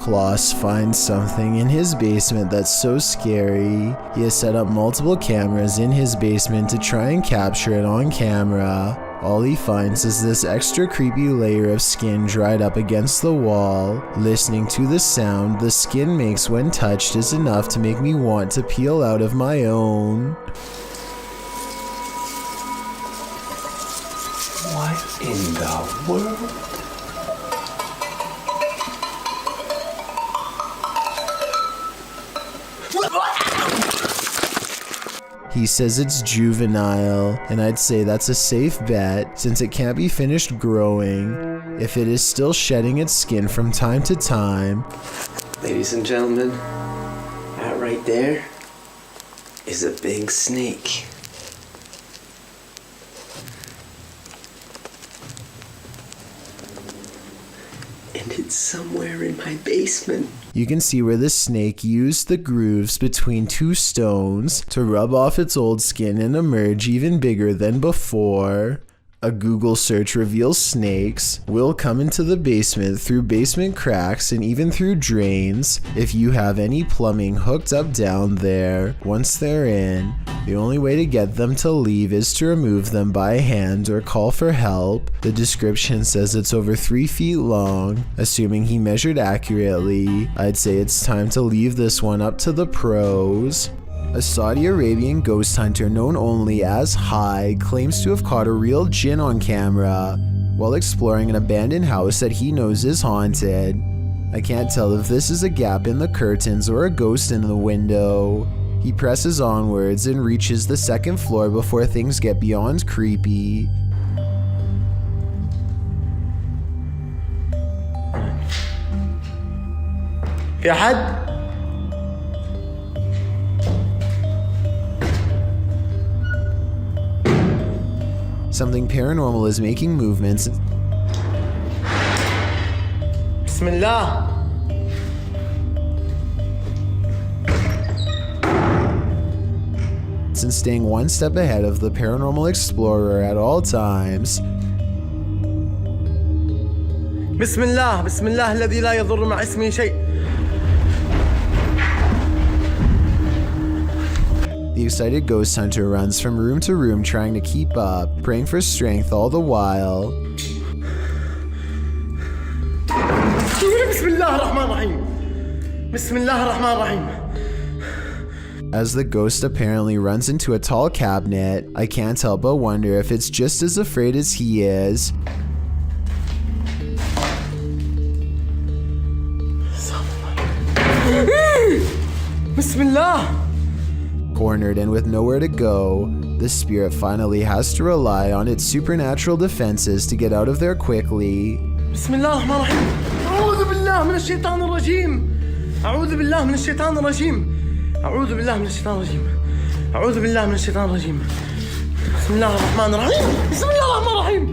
Klaus finds something in his basement that's so scary, he has set up multiple cameras in his basement to try and capture it on camera. All he finds is this extra creepy layer of skin dried up against the wall. Listening to the sound the skin makes when touched is enough to make me want to peel out of my own. What in the world? He says it's juvenile, and I'd say that's a safe bet since it can't be finished growing if it is still shedding its skin from time to time. Ladies and gentlemen, that right there is a big snake. And it's somewhere in my basement. You can see where the snake used the grooves between two stones to rub off its old skin and emerge even bigger than before. A Google search reveals snakes will come into the basement through basement cracks and even through drains. If you have any plumbing hooked up down there, once they're in, the only way to get them to leave is to remove them by hand or call for help. The description says it's over 3 feet long. Assuming he measured accurately, I'd say it's time to leave this one up to the pros. A Saudi Arabian ghost hunter known only as High claims to have caught a real jinn on camera while exploring an abandoned house that he knows is haunted. I can't tell if this is a gap in the curtains or a ghost in the window. He presses onwards and reaches the 2nd floor before things get beyond creepy. في أحد؟ Something paranormal is making movements. بسم الله. And staying one step ahead of the paranormal explorer at all times. بسم الله بسم الله الذي لا يضر مع اسمه شيء. The excited ghost hunter runs from room to room trying to keep up, praying for strength all the while. بسم الله الرحمن الرحيم. بسم الله الرحمن الرحيم. As the ghost apparently runs into a tall cabinet, I can't help but wonder if it's just as afraid as he is. Bismillah! Cornered and with nowhere to go, the spirit finally has to rely on its supernatural defenses to get out of there quickly. Bismillah ar-Rahman ar-Rahim. A'udhu billah min ash-shaytan ar-rajim. A'udhu billah min ash-shaytan ar-rajim. A'udhu billah min ash-shaytan ar-rajim. A'udhu billah min ash-shaytan ar-rajim. Bismillah ar-Rahman ar-Rahim. Bismillah ar-Rahman ar-Rahim.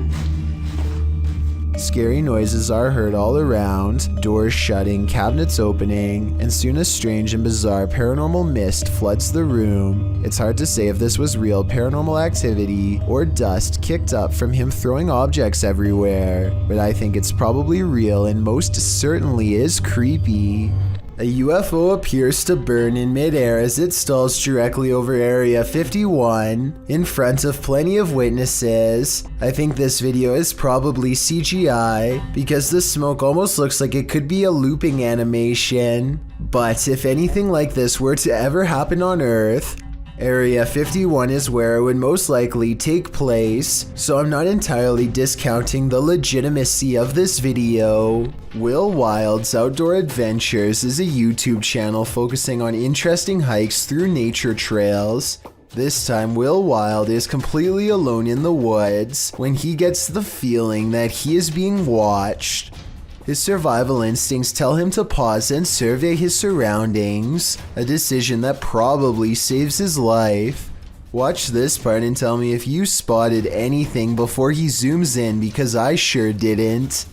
Scary noises are heard all around, doors shutting, cabinets opening, and soon a strange and bizarre paranormal mist floods the room. It's hard to say if this was real paranormal activity or dust kicked up from him throwing objects everywhere, but I think it's probably real and most certainly is creepy. A UFO appears to burn in midair as it stalls directly over Area 51, in front of plenty of witnesses. I think this video is probably CGI, because the smoke almost looks like it could be a looping animation. But if anything like this were to ever happen on Earth, Area 51 is where it would most likely take place, so I'm not entirely discounting the legitimacy of this video. Will Wild's Outdoor Adventures is a YouTube channel focusing on interesting hikes through nature trails. This time, Will Wild is completely alone in the woods when he gets the feeling that he is being watched. His survival instincts tell him to pause and survey his surroundings, a decision that probably saves his life. Watch this part and tell me if you spotted anything before he zooms in, because I sure didn't.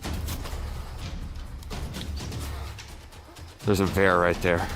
There's a bear right there.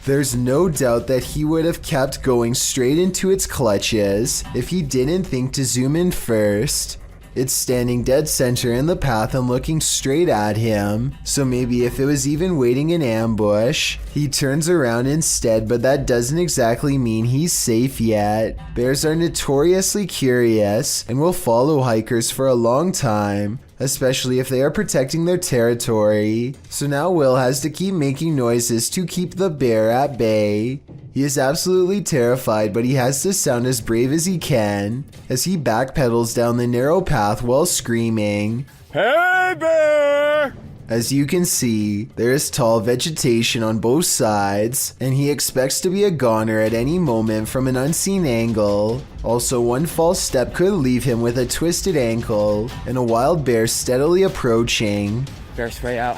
There's no doubt that he would have kept going straight into its clutches if he didn't think to zoom in first. It's standing dead center in the path and looking straight at him, so maybe if it was even waiting in ambush, he turns around instead, but that doesn't exactly mean he's safe yet. Bears are notoriously curious and will follow hikers for a long time, especially if they are protecting their territory. So now Will has to keep making noises to keep the bear at bay. He is absolutely terrified, but he has to sound as brave as he can as he backpedals down the narrow path while screaming, "Hey bear!" As you can see, there is tall vegetation on both sides, and he expects to be a goner at any moment from an unseen angle. Also, one false step could leave him with a twisted ankle and a wild bear steadily approaching. Bear's way out.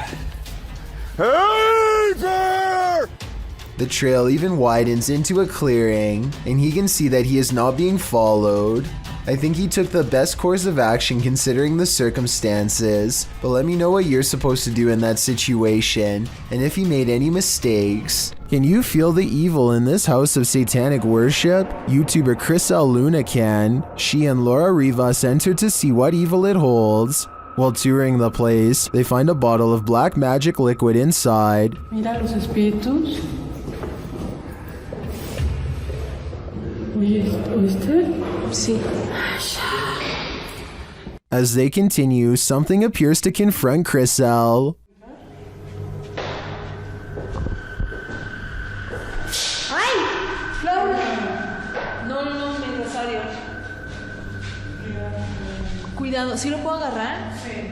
Hey bear! The trail even widens into a clearing, and he can see that he is not being followed. I think he took the best course of action considering the circumstances, but let me know what you're supposed to do in that situation, and if he made any mistakes. Can you feel the evil in this house of satanic worship? YouTuber Chriselle Luna can. She and Laura Rivas enter to see what evil it holds. While touring the place, they find a bottle of black magic liquid inside. Mira los espíritus. ¿Oíste? Sí. As they continue, something appears to confront Chriselle. ¡Ay! Laura. No, mi rosario. Cuidado, ¿sí lo puedo agarrar? Sí.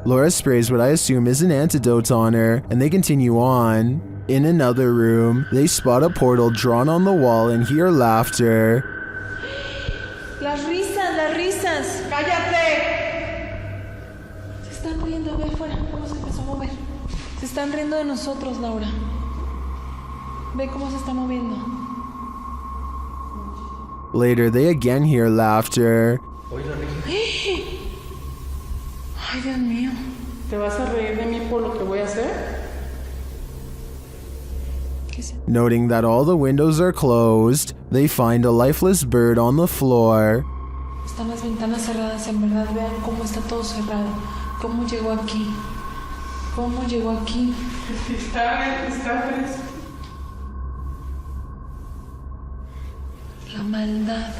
Laura sprays what I assume is an antidote on her, and they continue on. In another room, they spot a portal drawn on the wall and hear laughter. Las risas. ¡Cállate! Se están riendo, ve afuera. ¿Cómo se empezó a mover? Se están riendo de nosotros, Laura. Ve cómo se está moviendo. Later, they again hear laughter. Ay, Dios mío. ¿Te vas a reír de mí por lo que voy a hacer? Noting that all the windows are closed, they find a lifeless bird on the floor. Están las ventanas cerradas, en verdad. Vean cómo está todo cerrado. ¿Cómo llegó aquí? Está fresco. La maldad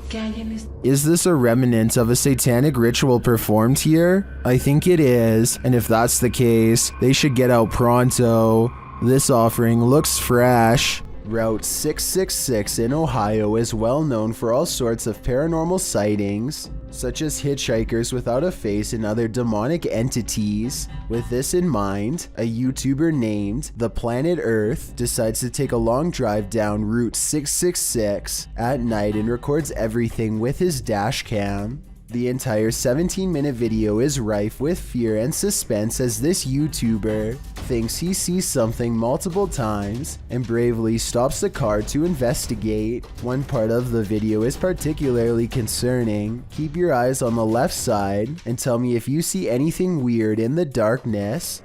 que hay en este. Is this a remnant of a satanic ritual performed here? I think it is, and if that's the case, they should get out pronto. This offering looks fresh. Route 666 in Ohio is well known for all sorts of paranormal sightings, such as hitchhikers without a face and other demonic entities. With this in mind, a YouTuber named The Planet Earth decides to take a long drive down Route 666 at night and records everything with his dashcam. The entire 17-minute video is rife with fear and suspense as this YouTuber thinks he sees something multiple times and bravely stops the car to investigate. One part of the video is particularly concerning. Keep your eyes on the left side and tell me if you see anything weird in the darkness.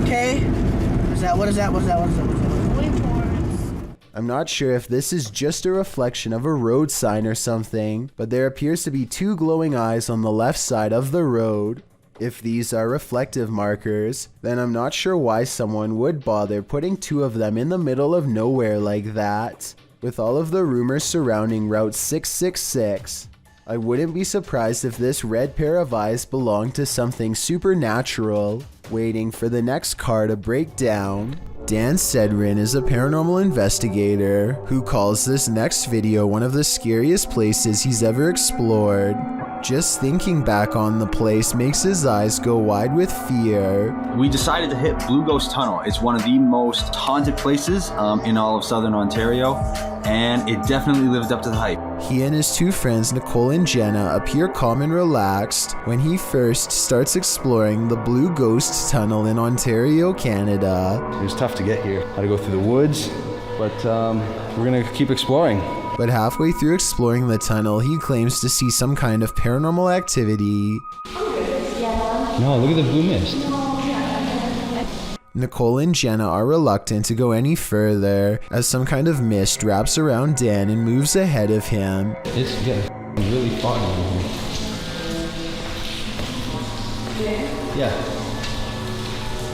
Okay. What is that? I'm not sure if this is just a reflection of a road sign or something, but there appears to be two glowing eyes on the left side of the road. If these are reflective markers, then I'm not sure why someone would bother putting two of them in the middle of nowhere like that. With all of the rumors surrounding Route 666, I wouldn't be surprised if this red pair of eyes belonged to something supernatural, waiting for the next car to break down. Dan Sedrin is a paranormal investigator who calls this next video one of the scariest places he's ever explored. Just thinking back on the place makes his eyes go wide with fear. We decided to hit Blue Ghost Tunnel. It's one of the most haunted places in all of Southern Ontario, and it definitely lived up to the hype. He and his two friends Nicole and Jenna appear calm and relaxed when he first starts exploring the Blue Ghost Tunnel in Ontario, Canada. It was tough to get here. Had to go through the woods, but we're gonna keep exploring. But halfway through exploring the tunnel, he claims to see some kind of paranormal activity. No, look at the blue mist. Nicole and Jenna are reluctant to go any further as some kind of mist wraps around Dan and moves ahead of him. It's getting really foggy in here. Yeah.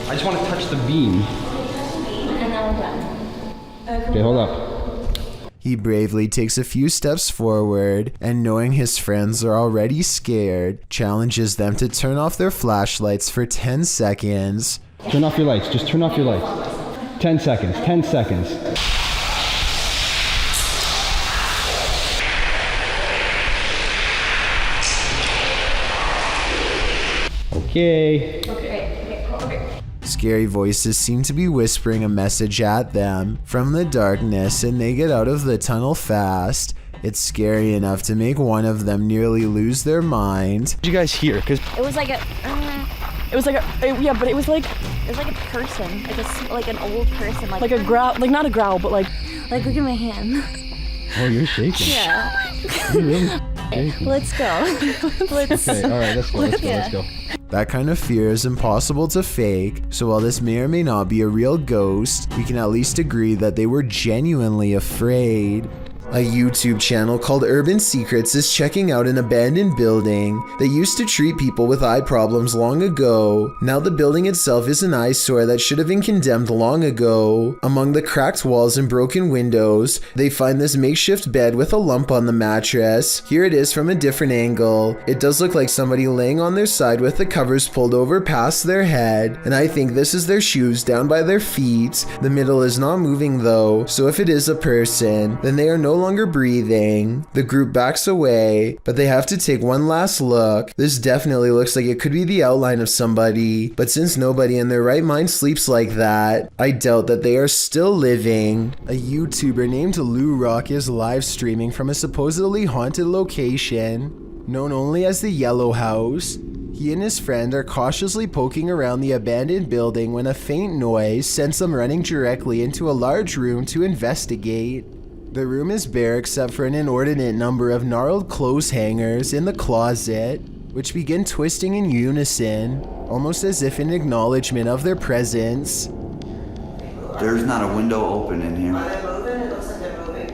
I just want to touch the beam. And now we're done. Okay, hold up. He bravely takes a few steps forward and, knowing his friends are already scared, challenges them to turn off their flashlights for 10 seconds. Turn off your lights. Just turn off your lights. 10 seconds. 10 seconds. Okay. Scary voices seem to be whispering a message at them from the darkness, and they get out of the tunnel fast. It's scary enough to make one of them nearly lose their mind. What did you guys hear? Cause it was like a person, like an old person, like a growl, like not a growl, but like look at my hand. Oh, you're shaking. Yeah. You're really shaking. Let's go. Okay, all right, let's go. That kind of fear is impossible to fake, so while this may or may not be a real ghost, we can at least agree that they were genuinely afraid. A YouTube channel called Urban Secrets is checking out an abandoned building that used to treat people with eye problems long ago. Now the building itself is an eyesore that should have been condemned long ago. Among the cracked walls and broken windows, they find this makeshift bed with a lump on the mattress. Here it is from a different angle. It does look like somebody laying on their side with the covers pulled over past their head, and I think this is their shoes down by their feet. The middle is not moving though, so if it is a person, then they are no longer breathing. The group backs away, but they have to take one last look. This definitely looks like it could be the outline of somebody, but since nobody in their right mind sleeps like that, I doubt that they are still living. A YouTuber named Lou Rock is live streaming from a supposedly haunted location known only as the Yellow House. He and his friend are cautiously poking around the abandoned building when a faint noise sends them running directly into a large room to investigate. The room is bare except for an inordinate number of gnarled clothes hangers in the closet, which begin twisting in unison, almost as if in acknowledgement of their presence. There's not a window open in here. Are they moving? It looks like they're moving.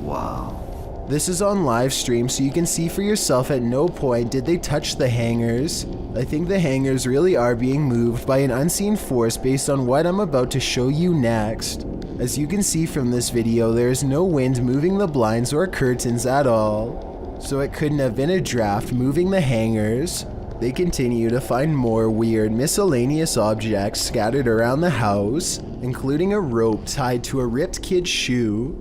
Wow. This is on live stream, so you can see for yourself at no point did they touch the hangers. I think the hangers really are being moved by an unseen force based on what I'm about to show you next. As you can see from this video, there is no wind moving the blinds or curtains at all, so it couldn't have been a draft moving the hangers. They continue to find more weird miscellaneous objects scattered around the house, including a rope tied to a ripped kid's shoe.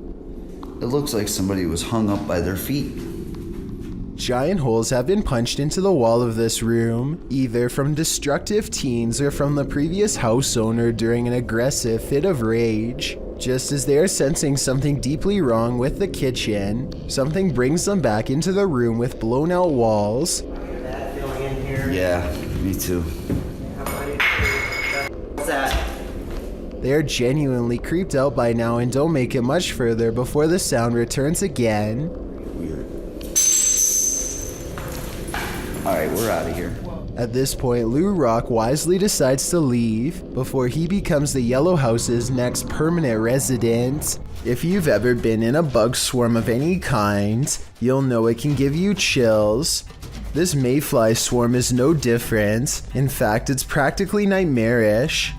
It looks like somebody was hung up by their feet. Giant holes have been punched into the wall of this room, either from destructive teens or from the previous house owner during an aggressive fit of rage. Just as they are sensing something deeply wrong with the kitchen, something brings them back into the room with blown out walls. That feeling in here. Yeah, me too. What's that? They are genuinely creeped out by now and don't make it much further before the sound returns again. Weird. Alright, we're out of here. At this point, Lou Rock wisely decides to leave before he becomes the Yellow House's next permanent resident. If you've ever been in a bug swarm of any kind, you'll know it can give you chills. This Mayfly swarm is no different. In fact, it's practically nightmarish.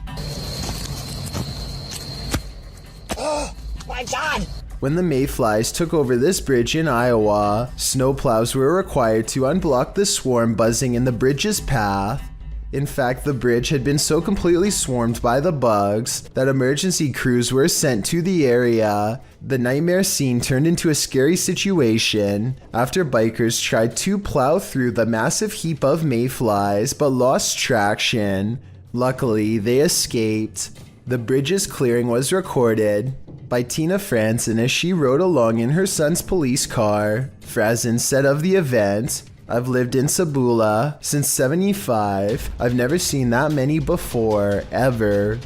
Oh my God! When the Mayflies took over this bridge in Iowa, snowplows were required to unblock the swarm buzzing in the bridge's path. In fact, the bridge had been so completely swarmed by the bugs that emergency crews were sent to the area. The nightmare scene turned into a scary situation after bikers tried to plow through the massive heap of Mayflies but lost traction. Luckily, they escaped. The bridge's clearing was recorded by Tina Franzen as she rode along in her son's police car. Franzen said of the event, "I've lived in Sabula since '75. I've never seen that many before, ever.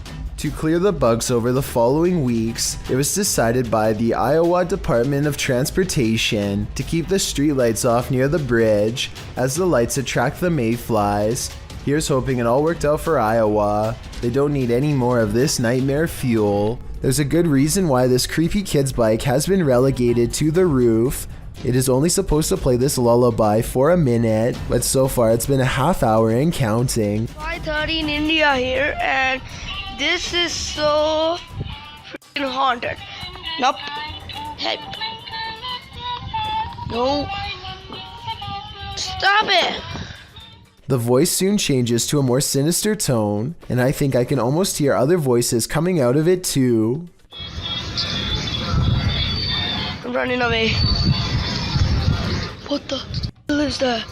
To clear the bugs over the following weeks, it was decided by the Iowa Department of Transportation to keep the streetlights off near the bridge, as the lights attract the mayflies. Here's hoping it all worked out for Iowa. They don't need any more of this nightmare fuel. There's a good reason why this creepy kid's bike has been relegated to the roof. It is only supposed to play this lullaby for a minute, but so far it's been a half hour and counting. 5:30 in India here, and this is so freaking haunted. Nope. Help. No. Stop it. The voice soon changes to a more sinister tone, and I think I can almost hear other voices coming out of it too. I'm running away. What the hell is that?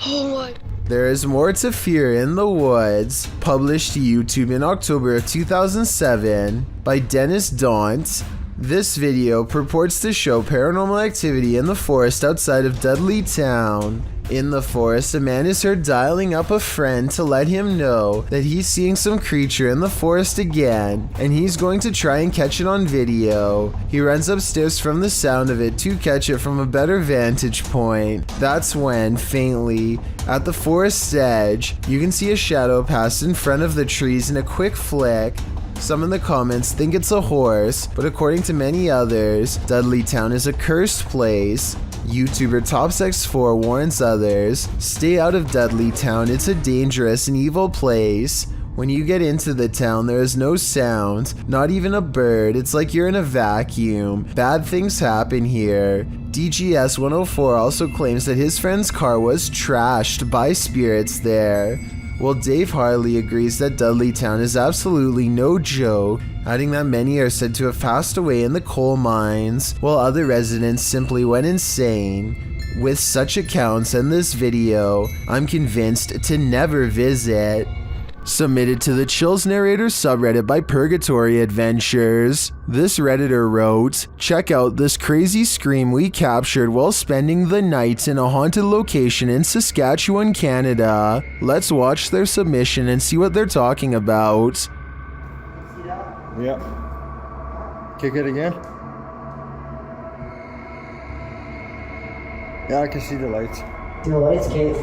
Oh my. There is more to fear in the woods, published to YouTube in October of 2007 by Dennis Daunt. This video purports to show paranormal activity in the forest outside of Dudley town. In the forest, a man is heard dialing up a friend to let him know that he's seeing some creature in the forest again, and he's going to try and catch it on video. He runs upstairs from the sound of it to catch it from a better vantage point. That's when, faintly, at the forest's edge, you can see a shadow pass in front of the trees in a quick flick. Some in the comments think it's a horse, but according to many others, Dudley Town is a cursed place. YouTuber TopsX4 warns others, stay out of Dudley Town, it's a dangerous and evil place. When you get into the town, there is no sound, not even a bird, it's like you're in a vacuum. Bad things happen here. DGS 104 also claims that his friend's car was trashed by spirits there. Well, Dave Harley agrees that Dudley Town is absolutely no joke, adding that many are said to have passed away in the coal mines, while other residents simply went insane. With such accounts and this video, I'm convinced to never visit. Submitted to the Chills Narrator subreddit by Purgatory Adventures. This redditor wrote, check out this crazy scream we captured while spending the night in a haunted location in Saskatchewan, Canada. Let's watch their submission and see what they're talking about. Yeah. Kick it again. Yeah, I can see the lights. The lights, Kate.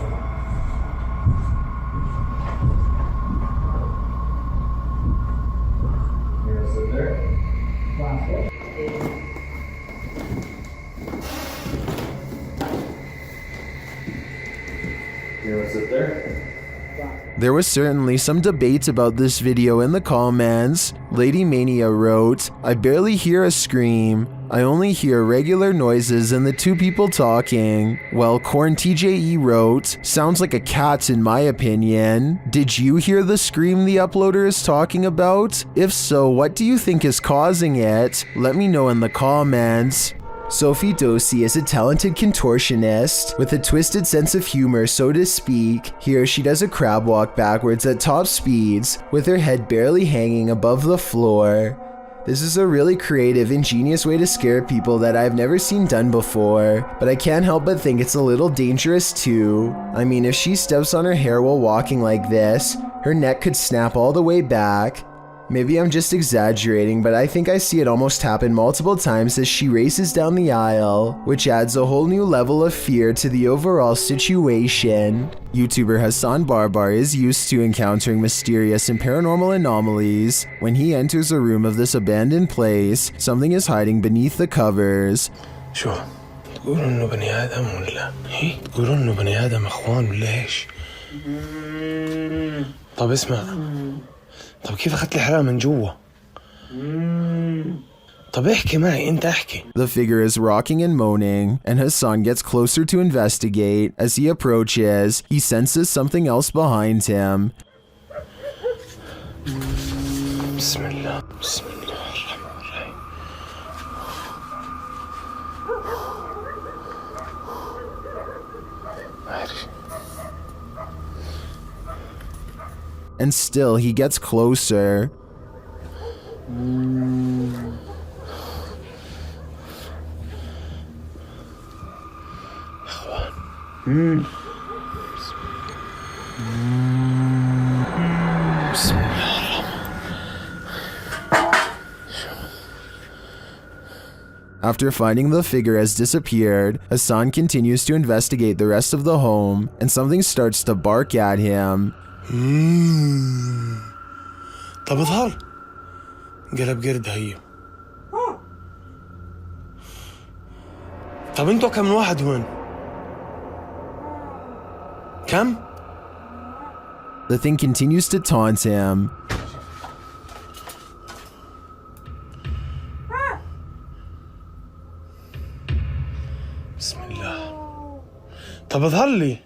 There was certainly some debate about this video in the comments. Lady Mania wrote, I barely hear a scream. I only hear regular noises and the two people talking. Well, Corn TJE wrote, sounds like a cat in my opinion. Did you hear the scream the uploader is talking about? If so, what do you think is causing it? Let me know in the comments. Sophie Dosey is a talented contortionist with a twisted sense of humor, so to speak. Here she does a crab walk backwards at top speeds with her head barely hanging above the floor. This is a really creative, ingenious way to scare people that I've never seen done before, but I can't help but think it's a little dangerous too. I mean, if she steps on her hair while walking like this, her neck could snap all the way back. Maybe I'm just exaggerating, but I think I see it almost happen multiple times as she races down the aisle, which adds a whole new level of fear to the overall situation. YouTuber Hassan Barbar is used to encountering mysterious and paranormal anomalies. When he enters a room of this abandoned place, something is hiding beneath the covers. شو تقولوا انه بني ادم ولا هي تقولوا انه بني ادم اخوان ولا ايش؟ طب اسمع طب كيف اخذت الحرام من جوا؟ طب احكي معي انت احكي. The figure is rocking and moaning, and Hassan gets closer to investigate. As he approaches, he senses something else behind him. بسم الله بسم الله الرحمن الرحيم. And still he gets closer. After finding the figure has disappeared, Hassan continues to investigate the rest of the home, and something starts to bark at him. طب اظهر قلب قرد هي. طب انتوا كم واحد هون؟ كم؟ The thing continues to taunt him. بسم الله. طب اظهر لي.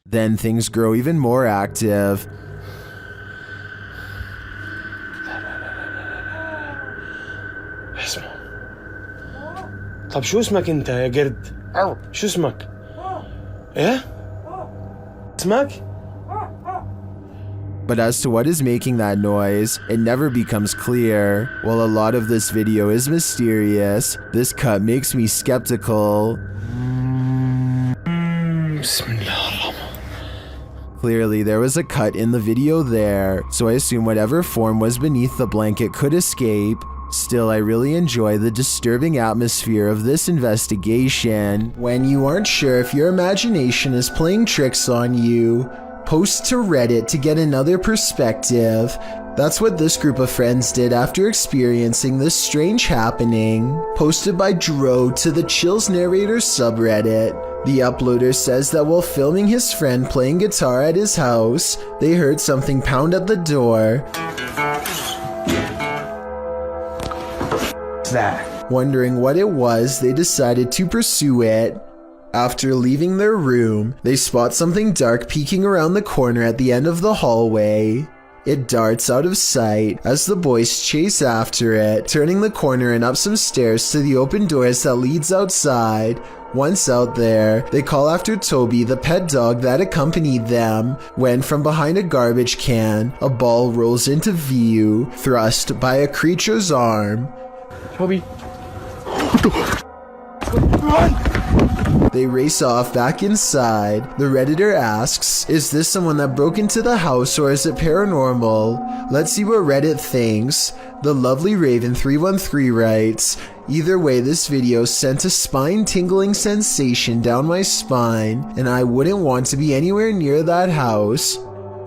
Then things grow even more active. اسمع. طب شو اسمك انت يا قرد؟ شو اسمك؟ ايه؟ اسمك؟ But as to what is making that noise, it never becomes clear. While a lot of this video is mysterious, this cut makes me skeptical. Clearly, there was a cut in the video there, so I assume whatever form was beneath the blanket could escape. Still, I really enjoy the disturbing atmosphere of this investigation. When you aren't sure if your imagination is playing tricks on you, post to Reddit to get another perspective. That's what this group of friends did after experiencing this strange happening. Posted by Dro to the Chills Narrator subreddit. The uploader says that while filming his friend playing guitar at his house, they heard something pound at the door. What's that? Wondering what it was, they decided to pursue it. After leaving their room, they spot something dark peeking around the corner at the end of the hallway. It darts out of sight as the boys chase after it, turning the corner and up some stairs to the open doors that leads outside. Once out there, they call after Toby, the pet dog that accompanied them, when from behind a garbage can, a ball rolls into view, thrust by a creature's arm. Toby. Run! They race off back inside. The Redditor asks, is this someone that broke into the house or is it paranormal? Let's see what Reddit thinks. The lovely Raven313 writes, either way, this video sent a spine-tingling sensation down my spine, and I wouldn't want to be anywhere near that house.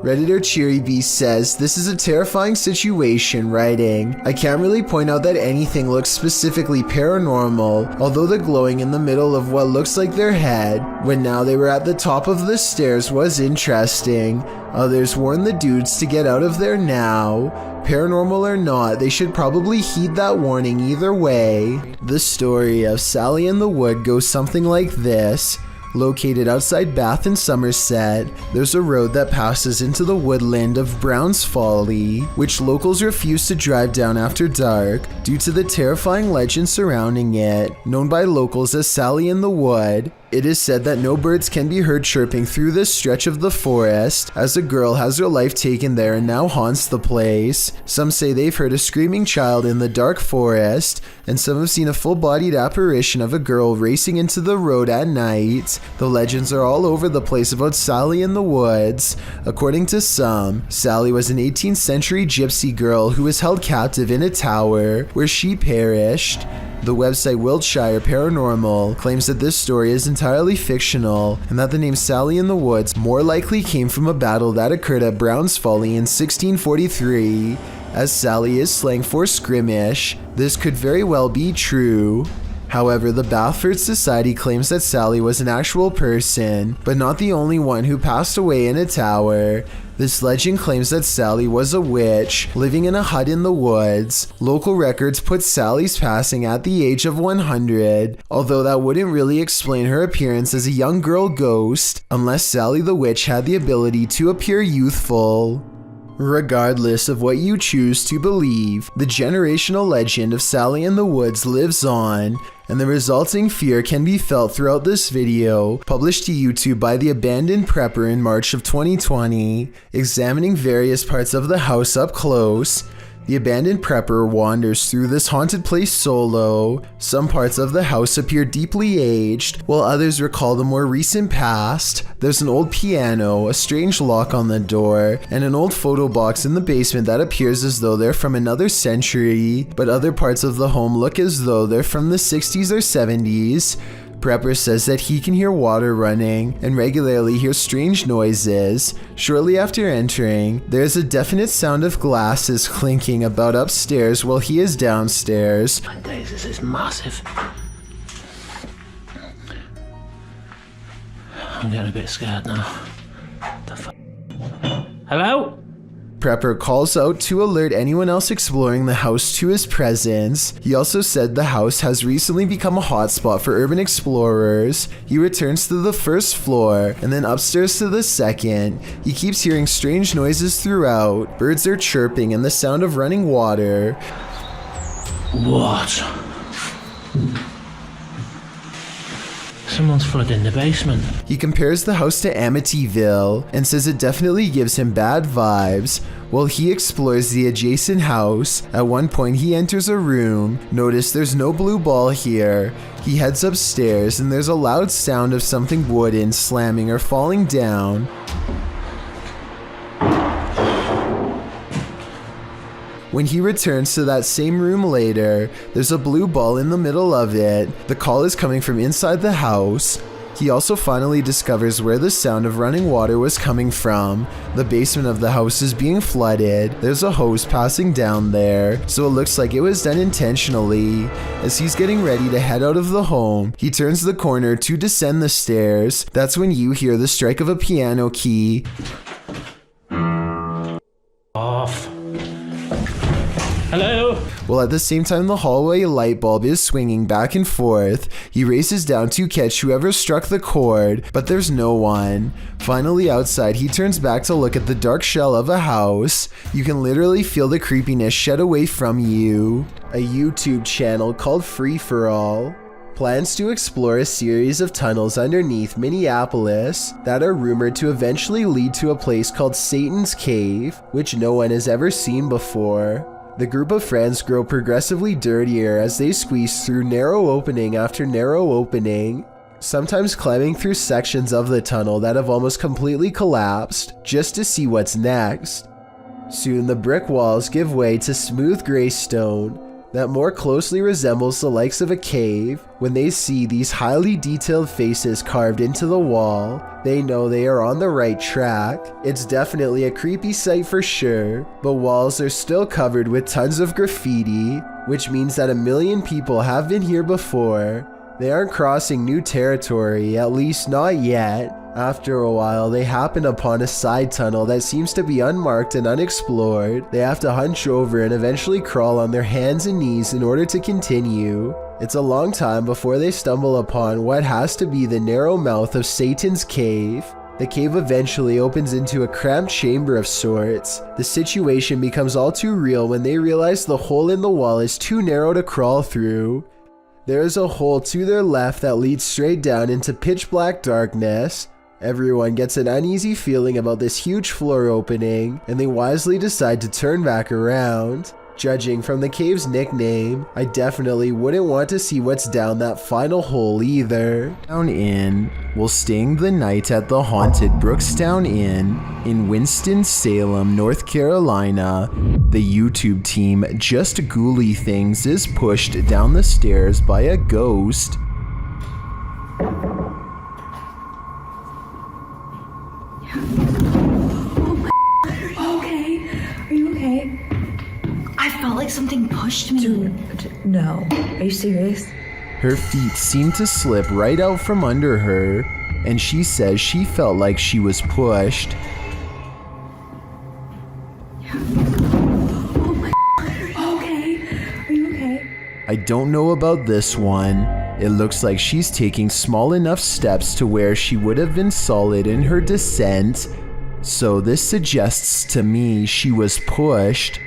Redditor Cheery B says, this is a terrifying situation, writing, I can't really point out that anything looks specifically paranormal, although the glowing in the middle of what looks like their head, when now they were at the top of the stairs, was interesting. Others warn the dudes to get out of there now. Paranormal or not, they should probably heed that warning either way. The story of Sally in the Wood goes something like this. Located outside Bath in Somerset, there's a road that passes into the woodland of Brown's Folly, which locals refuse to drive down after dark due to the terrifying legend surrounding it, known by locals as Sally in the Wood. It is said that no birds can be heard chirping through this stretch of the forest, as a girl has her life taken there and now haunts the place. Some say they've heard a screaming child in the dark forest, and some have seen a full-bodied apparition of a girl racing into the road at night. The legends are all over the place about Sally in the Woods. According to some, Sally was an 18th century gypsy girl who was held captive in a tower, where she perished. The website Wiltshire Paranormal claims that this story is entirely fictional and that the name Sally in the Woods more likely came from a battle that occurred at Brown's Folly in 1643. As Sally is slang for skirmish, this could very well be true. However, the Bathford Society claims that Sally was an actual person, but not the only one who passed away in a tower. This legend claims that Sally was a witch, living in a hut in the woods. Local records put Sally's passing at the age of 100, although that wouldn't really explain her appearance as a young girl ghost, unless Sally the witch had the ability to appear youthful. Regardless of what you choose to believe, the generational legend of Sally in the Woods lives on, and the resulting fear can be felt throughout this video, published to YouTube by the Abandoned Prepper in March of 2020, examining various parts of the house up close. The abandoned prepper wanders through this haunted place solo. Some parts of the house appear deeply aged, while others recall the more recent past. There's an old piano, a strange lock on the door, and an old photo box in the basement that appears as though they're from another century, but other parts of the home look as though they're from the 60s or 70s. Prepper says that he can hear water running and regularly hears strange noises. Shortly after entering, there's a definite sound of glasses clinking about upstairs while he is downstairs. This is massive. I'm getting a bit scared now. Hello? Prepper calls out to alert anyone else exploring the house to his presence. He also said the house has recently become a hotspot for urban explorers. He returns to the first floor and then upstairs to the second. He keeps hearing strange noises throughout. Birds are chirping and the sound of running water. What? Someone's flooding the basement. He compares the house to Amityville and says it definitely gives him bad vibes. While he explores the adjacent house, at one point he enters a room. Notice there's no blue ball here. He heads upstairs and there's a loud sound of something wooden slamming or falling down. When he returns to that same room later, there's a blue ball in the middle of it. The call is coming from inside the house. He also finally discovers where the sound of running water was coming from. The basement of the house is being flooded. There's a hose passing down there, so it looks like it was done intentionally. As he's getting ready to head out of the home, he turns the corner to descend the stairs. That's when you hear the strike of a piano key. Off. Hello? While at the same time the hallway light bulb is swinging back and forth, he races down to catch whoever struck the cord, but there's no one. Finally outside, he turns back to look at the dark shell of a house. You can literally feel the creepiness shed away from you. A YouTube channel called Free For All plans to explore a series of tunnels underneath Minneapolis that are rumored to eventually lead to a place called Satan's Cave, which no one has ever seen before. The group of friends grow progressively dirtier as they squeeze through narrow opening after narrow opening, sometimes climbing through sections of the tunnel that have almost completely collapsed just to see what's next. Soon the brick walls give way to smooth gray stone that more closely resembles the likes of a cave. When they see these highly detailed faces carved into the wall, they know they are on the right track. It's definitely a creepy sight for sure, but walls are still covered with tons of graffiti, which means that 1 million people have been here before. They aren't crossing new territory, at least not yet. After a while, they happen upon a side tunnel that seems to be unmarked and unexplored. They have to hunch over and eventually crawl on their hands and knees in order to continue. It's a long time before they stumble upon what has to be the narrow mouth of Satan's Cave. The cave eventually opens into a cramped chamber of sorts. The situation becomes all too real when they realize the hole in the wall is too narrow to crawl through. There is a hole to their left that leads straight down into pitch black darkness. Everyone gets an uneasy feeling about this huge floor opening, and they wisely decide to turn back around. Judging from the cave's nickname, I definitely wouldn't want to see what's down that final hole either. Down in, we're staying the night at the haunted Brookstown Inn in Winston-Salem, North Carolina. The YouTube team Just Ghouly Things is pushed down the stairs by a ghost. I felt like something pushed me. No. Are you serious? Her feet seem to slip right out from under her, and she says she felt like she was pushed. Oh my okay. Are you okay? I don't know about this one. It looks like she's taking small enough steps to where she would have been solid in her descent, so this suggests to me she was pushed.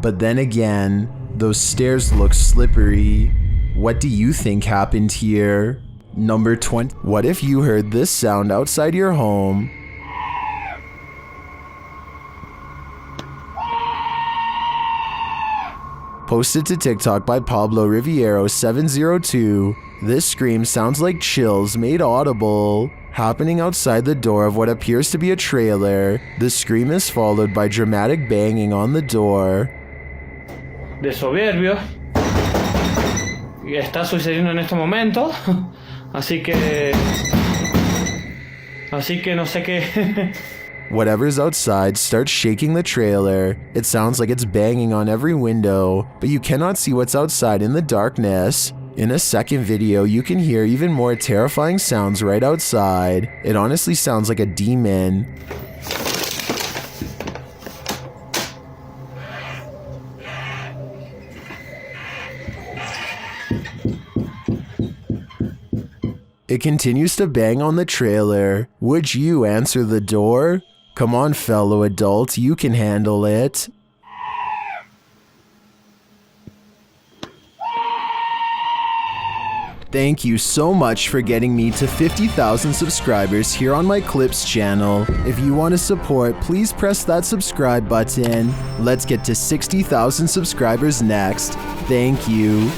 But then again, those stairs look slippery. What do you think happened here? Number 20. What if you heard this sound outside your home? Posted to TikTok by Pablo Riviero 702. This scream sounds like chills made audible, happening outside the door of what appears to be a trailer. The scream is followed by dramatic banging on the door. De soberbio. Y está sucediendo en este momento. Así que no sé qué. Whatever's outside starts shaking the trailer. It sounds like it's banging on every window, but you cannot see what's outside in the darkness. In a second video, you can hear even more terrifying sounds right outside. It honestly sounds like a demon. It continues to bang on the trailer. Would you answer the door? Come on, fellow adult, you can handle it. Thank you so much for getting me to 50,000 subscribers here on my Clips channel. If you want to support, please press that subscribe button. Let's get to 60,000 subscribers next. Thank you.